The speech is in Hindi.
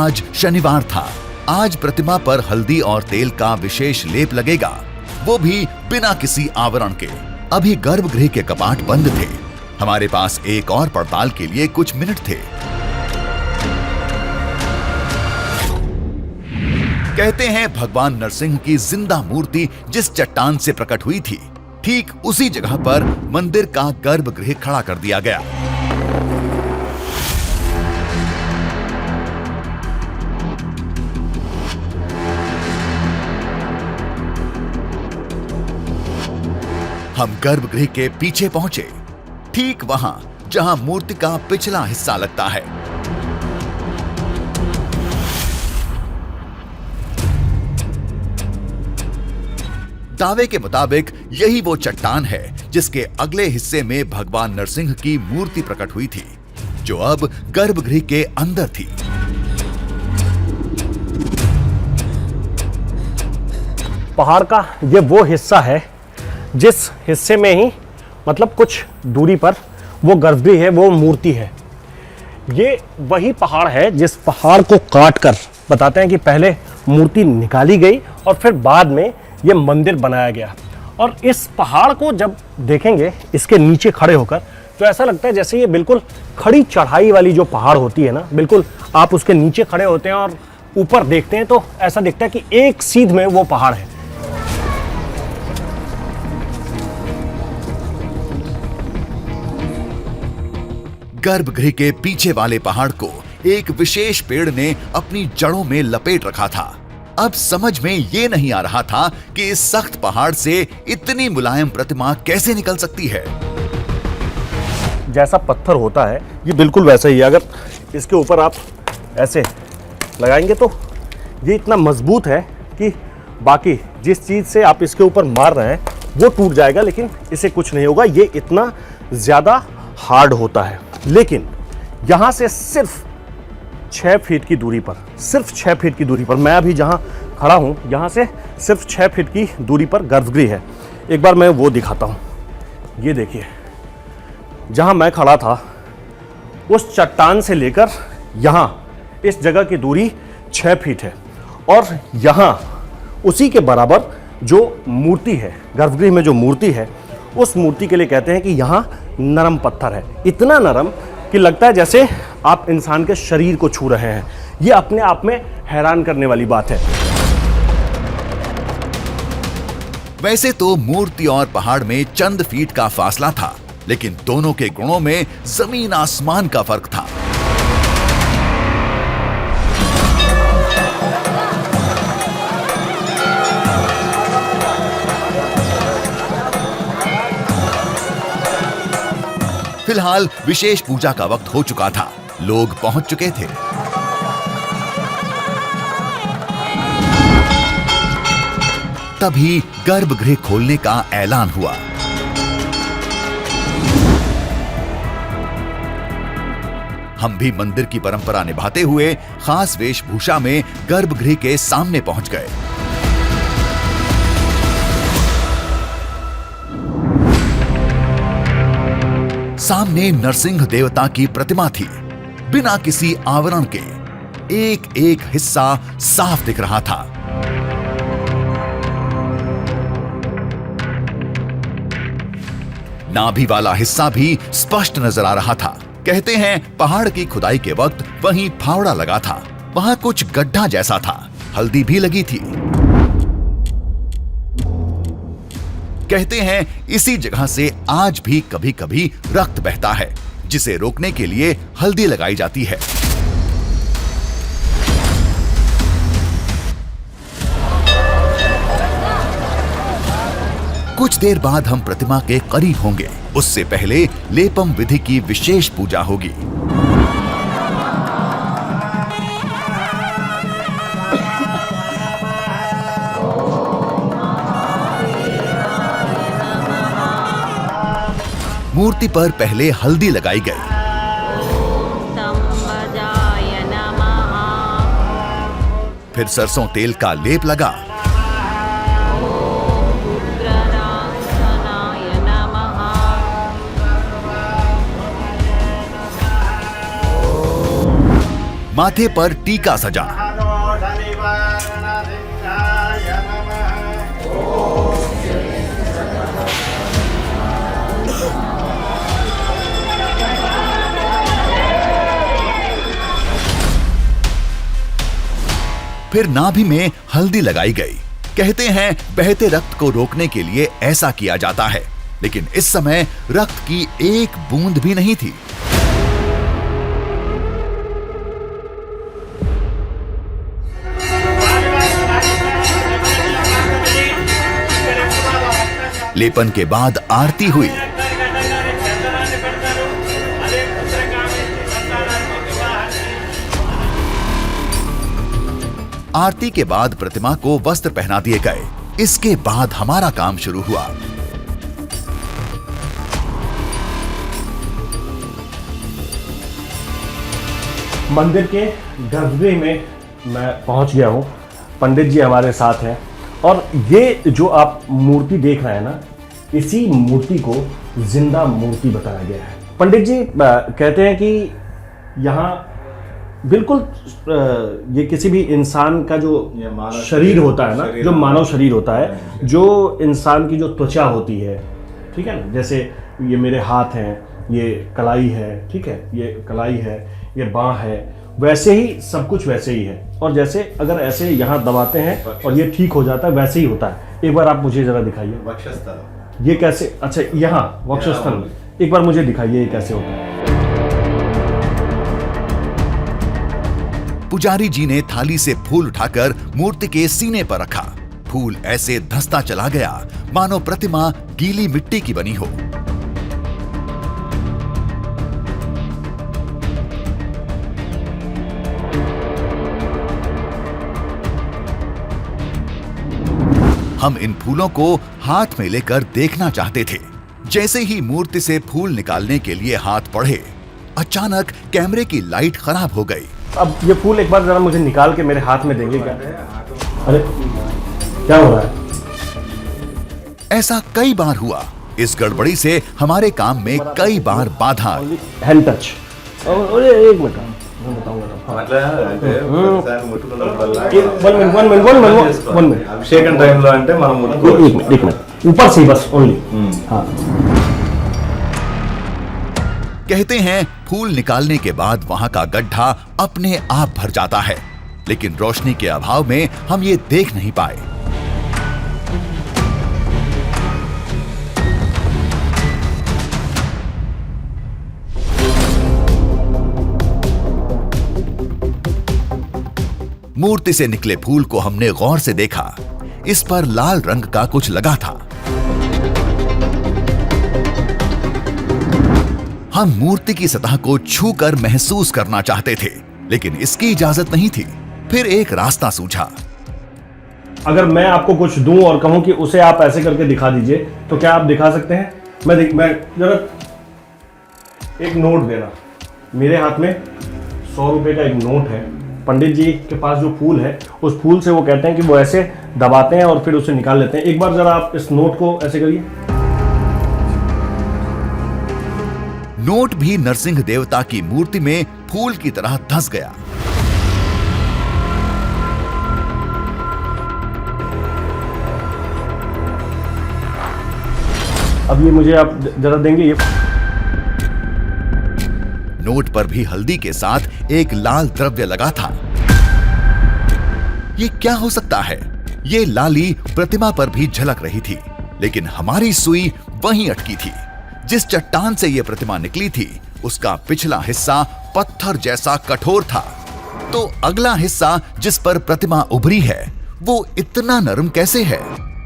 आज शनिवार था। आज प्रतिमा पर हल्दी और तेल का विशेष लेप लगेगा, वो भी बिना किसी आवरण के। अभी गर्भगृह के कपाट बंद थे। हमारे पास एक और पड़ताल के लिए कुछ मिनट थे। कहते हैं भगवान नरसिंह की जिंदा मूर्ति जिस चट्टान से प्रकट हुई थी, ठीक उसी जगह पर मंदिर का गर्भगृह खड़ा कर दिया गया। हम गर्भगृह के पीछे पहुंचे, ठीक वहां जहां मूर्ति का पिछला हिस्सा लगता है। दावे के मुताबिक यही वो चट्टान है जिसके अगले हिस्से में भगवान नरसिंह की मूर्ति प्रकट हुई थी, जो अब गर्भगृह के अंदर थी। पहाड़ का ये वो हिस्सा है जिस हिस्से में ही मतलब कुछ दूरी पर वो गर्भगृह है, वो मूर्ति है। ये वही पहाड़ है जिस पहाड़ को काट कर बताते हैं कि पहले मूर्ति निकाली गई और फिर बाद में ये मंदिर बनाया गया। और इस पहाड़ को जब देखेंगे इसके नीचे खड़े होकर तो ऐसा लगता है जैसे ये बिल्कुल खड़ी चढ़ाई वाली जो पहाड़ होती है ना, बिल्कुल आप उसके नीचे खड़े होते हैं और ऊपर देखते हैं तो ऐसा दिखता है कि एक सीध में वो पहाड़ है। गर्भगृह के पीछे वाले पहाड़ को एक विशेष पेड़ ने अपनी जड़ों में लपेट रखा था। अब समझ में ये नहीं आ रहा था कि इस सख्त पहाड़ से इतनी मुलायम प्रतिमा कैसे निकल सकती है। जैसा पत्थर होता है ये बिल्कुल वैसा ही है। अगर इसके ऊपर आप ऐसे लगाएंगे तो ये इतना मजबूत है कि बाकी जिस चीज से आप इसके ऊपर मार रहे हैं वो टूट जाएगा, लेकिन इसे कुछ नहीं होगा। ये इतना ज्यादा हार्ड होता है। लेकिन यहां से सिर्फ 6 फीट की दूरी पर, सिर्फ 6 फीट की दूरी पर, मैं अभी जहां खड़ा हूं यहां से सिर्फ 6 फीट की दूरी पर गर्भगृह है। एक बार मैं वो दिखाता हूं। ये देखिए, जहां मैं खड़ा था उस चट्टान से लेकर यहां इस जगह की दूरी 6 फीट है और यहां उसी के बराबर जो मूर्ति है, गर्भगृह में जो मूर्ति है, उस मूर्ति के लिए कहते हैं कि यहां नरम पत्थर है। इतना नरम कि लगता है जैसे आप इंसान के शरीर को छू रहे हैं। यह अपने आप में हैरान करने वाली बात है। वैसे तो मूर्ति और पहाड़ में चंद फीट का फासला था, लेकिन दोनों के गुणों में जमीन आसमान का फर्क था। फिलहाल विशेष पूजा का वक्त हो चुका था। लोग पहुंच चुके थे। तभी गर्भगृह खोलने का ऐलान हुआ। हम भी मंदिर की परंपरा निभाते हुए खास वेशभूषा में गर्भगृह के सामने पहुंच गए। सामने नरसिंह देवता की प्रतिमा थी। बिना किसी आवरण के एक एक हिस्सा साफ दिख रहा था। नाभि वाला हिस्सा भी स्पष्ट नजर आ रहा था। कहते हैं पहाड़ की खुदाई के वक्त वहीं फावड़ा लगा था। वहां कुछ गड्ढा जैसा था, हल्दी भी लगी थी। कहते हैं इसी जगह से आज भी कभी कभी रक्त बहता है, जिसे रोकने के लिए हल्दी लगाई जाती है। कुछ देर बाद हम प्रतिमा के करीब होंगे। उससे पहले लेपम विधि की विशेष पूजा होगी। मूर्ति पर पहले हल्दी लगाई गई। फिर सरसों तेल का लेप लगा। माथे पर टीका सजा। फिर नाभि में हल्दी लगाई गई। कहते हैं बहते रक्त को रोकने के लिए ऐसा किया जाता है, लेकिन इस समय रक्त की एक बूंद भी नहीं थी। लेपन के बाद आरती हुई। आरती के बाद प्रतिमा को वस्त्र पहना दिए गए। इसके बाद हमारा काम शुरू हुआ। मंदिर के गर्भगृह में मैं पहुंच गया हूं। पंडित जी हमारे साथ हैं और ये जो आप मूर्ति देख रहे हैं ना, इसी मूर्ति को जिंदा मूर्ति बताया गया है। पंडित जी कहते हैं कि यहाँ बिल्कुल ये किसी भी इंसान का जो शरीर होता है ना, जो मानव शरीर होता है, जो इंसान की जो त्वचा होती है, ठीक है ना, जैसे ये मेरे हाथ हैं, ये कलाई है, ठीक है, ये कलाई है, ये बाँह है, वैसे ही सब कुछ वैसे ही है। और जैसे अगर ऐसे यहाँ दबाते हैं और ये ठीक हो जाता है, वैसे ही होता है। एक बार आप मुझे जरा दिखाइए वक्षस्थल, ये कैसे, अच्छा यहाँ वक्षस्थल, एक बार मुझे दिखाइए ये कैसे होता है। पुजारी जी ने थाली से फूल उठाकर मूर्ति के सीने पर रखा। फूल ऐसे धंसता चला गया मानो प्रतिमा गीली मिट्टी की बनी हो। हम इन फूलों को हाथ में लेकर देखना चाहते थे। जैसे ही मूर्ति से फूल निकालने के लिए हाथ बढ़े, अचानक कैमरे की लाइट खराब हो गई। अब ये फूल एक बार जरा मुझे निकाल के मेरे हाथ में देंगे क्या? अरे क्या हो रहा है? ऐसा कई बार हुआ। इस गड़बड़ी से हमारे काम में कई बार बाधा आई। Hand touch. अरे एक मिनट मैं बताऊंगा। అభిషేకం టైంలో అంటే మనం एक मिनट ऊपर से बस ओनली। हाँ, कहते हैं फूल निकालने के बाद वहां का गड्ढा अपने आप भर जाता है, लेकिन रोशनी के अभाव में हम ये देख नहीं पाए। मूर्ति से निकले फूल को हमने गौर से देखा। इस पर लाल रंग का कुछ लगा था। हम मूर्ति की सतह को छूकर महसूस करना चाहते थे, लेकिन इसकी इजाजत नहीं थी। फिर एक रास्ता सूझा। अगर मैं आपको कुछ दूं और कहूं कि उसे आप ऐसे करके दिखा दीजिए, तो क्या आप दिखा सकते हैं? मैं जरा एक नोट देना। मेरे हाथ में 100 रुपए का एक नोट है। पंडित जी के पास जो फूल है, उस फूल से वो कहते हैं कि वो ऐसे दबाते हैं और फिर उसे निकाल लेते हैं। एक बार जरा आप इस नोट को ऐसे करिए। नोट भी नरसिंह देवता की मूर्ति में फूल की तरह धंस गया। अब ये मुझे आप जरा देंगे। ये नोट पर भी हल्दी के साथ एक लाल द्रव्य लगा था। ये क्या हो सकता है? ये लाली प्रतिमा पर भी झलक रही थी, लेकिन हमारी सुई वहीं अटकी थी। जिस चट्टान से यह प्रतिमा निकली थी, उसका पिछला हिस्सा पत्थर जैसा कठोर था, तो अगला हिस्सा जिस पर प्रतिमा उभरी है, वो इतना नरम कैसे है?